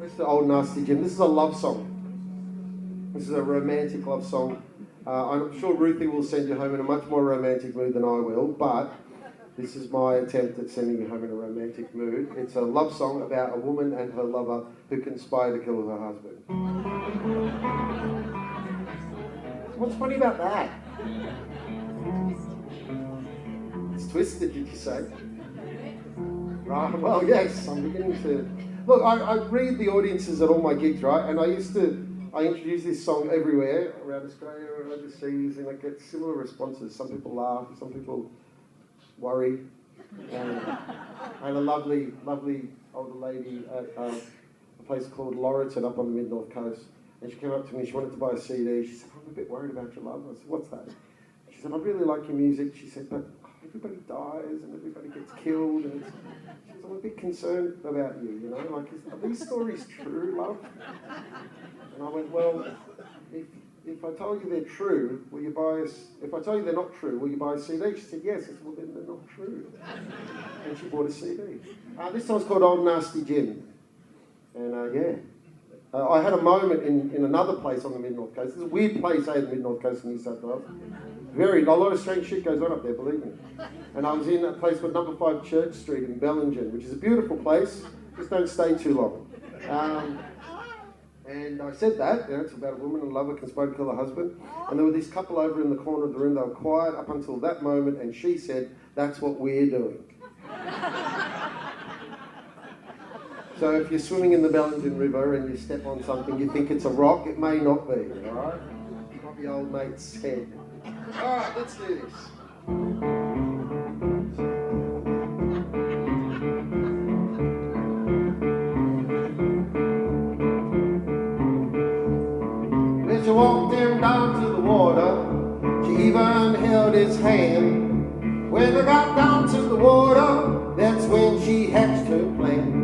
That's the Old Nasty Jim. This is a love song. This is a romantic love song. I'm sure Ruthie will send you home in a much more romantic mood than I will, but this is my attempt at sending you home in a romantic mood. It's a love song about a woman and her lover who conspire to kill her husband. What's funny about that? It's twisted, did you say? Right, well, yes, I'm beginning to... Look, I read the audiences at all my gigs, right? And I introduce this song everywhere, around Australia and overseas, and I get similar responses. Some people laugh, some people worry. And a lovely older lady at a place called Laurelton up on the mid-north coast. And she came up to me, she wanted to buy a CD. She said, I'm a bit worried about your love. I said, what's that? She said, I really like your music. She said, but everybody dies and everybody gets killed. And she said, I'm a bit concerned about you, you know? Like, are these stories true, love? And I went, well, if I told you they're true, will you buy us? If I tell you they're not true, will you buy a CD? She said, yes. I said, well, then they're not true. And she bought a CD. This song's called Old Nasty Jim. And yeah. I had a moment in another place on the mid-north coast. It's a weird place, the mid-north coast of New South Wales. A lot of strange shit goes on up there, believe me. And I was in a place called Number 5 Church Street in Bellingen, which is a beautiful place. Just don't stay too long. And I said that, it's about a woman and a lover conspired to kill her husband. And there were this couple over in the corner of the room. They were quiet up until that moment, and she said, that's what we're doing. So if you're swimming in the Bellingen River and you step on something, you think it's a rock, it may not be, all right? It might be old mate's head. All right, let's do this. When she walked him down to the water, she even held his hand. When they got down to the water, that's when she hatched her plan.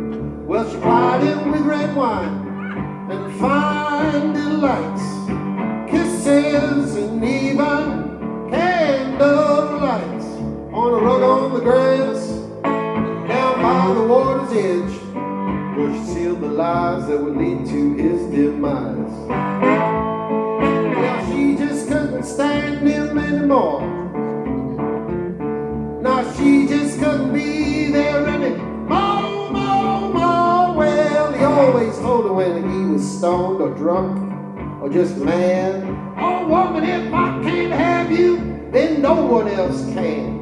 Well, she plied him with red wine and fine delights, kisses and even candle lights on a rug on the grass, down by the water's edge, where she sealed the lies that would lead to his demise. Well, she just couldn't stand him anymore. Now she just couldn't be there anymore. Well, he always told her when he was stoned or drunk or just mad, oh woman, if I can't have you, then no one else can.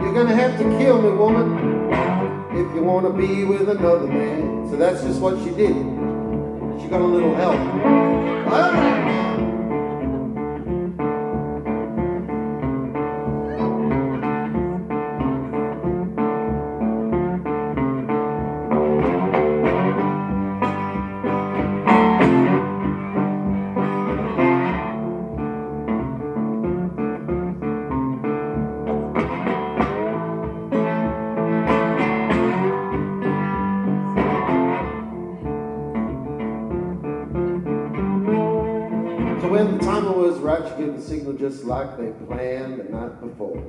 You're gonna have to kill me, woman, if you want to be with another man. So that's just what she did. She got a little help. All right. When the timer was right, she gave the signal just like they planned the night before.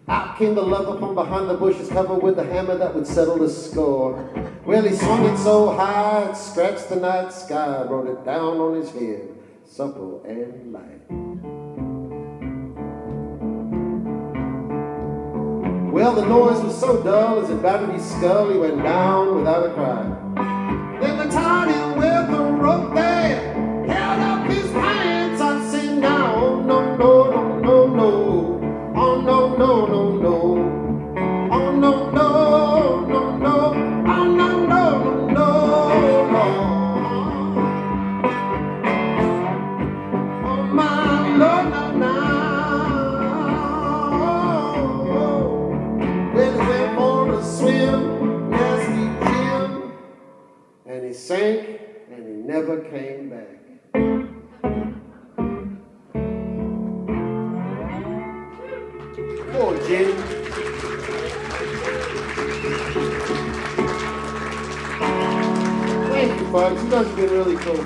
Out came the lover from behind the bushes, covered with a hammer that would settle the score. Well, he swung it so high, it scratched the night sky, wrote it down on his head, supple and light. Well, the noise was so dull, as it battered his skull, he went down without a cry. Then they tied him with a rope there, held up his pants. I said, no, no, no, no, no, no. Oh, no, no, no, no. Oh, no, no, no, no. Oh, no, no, no, no. Oh, my Lord, no, no. Well, he went for a swim, nasty Jim, and he sank, and he never came back. Poor Jim. Thank you, folks. You guys have been really cool.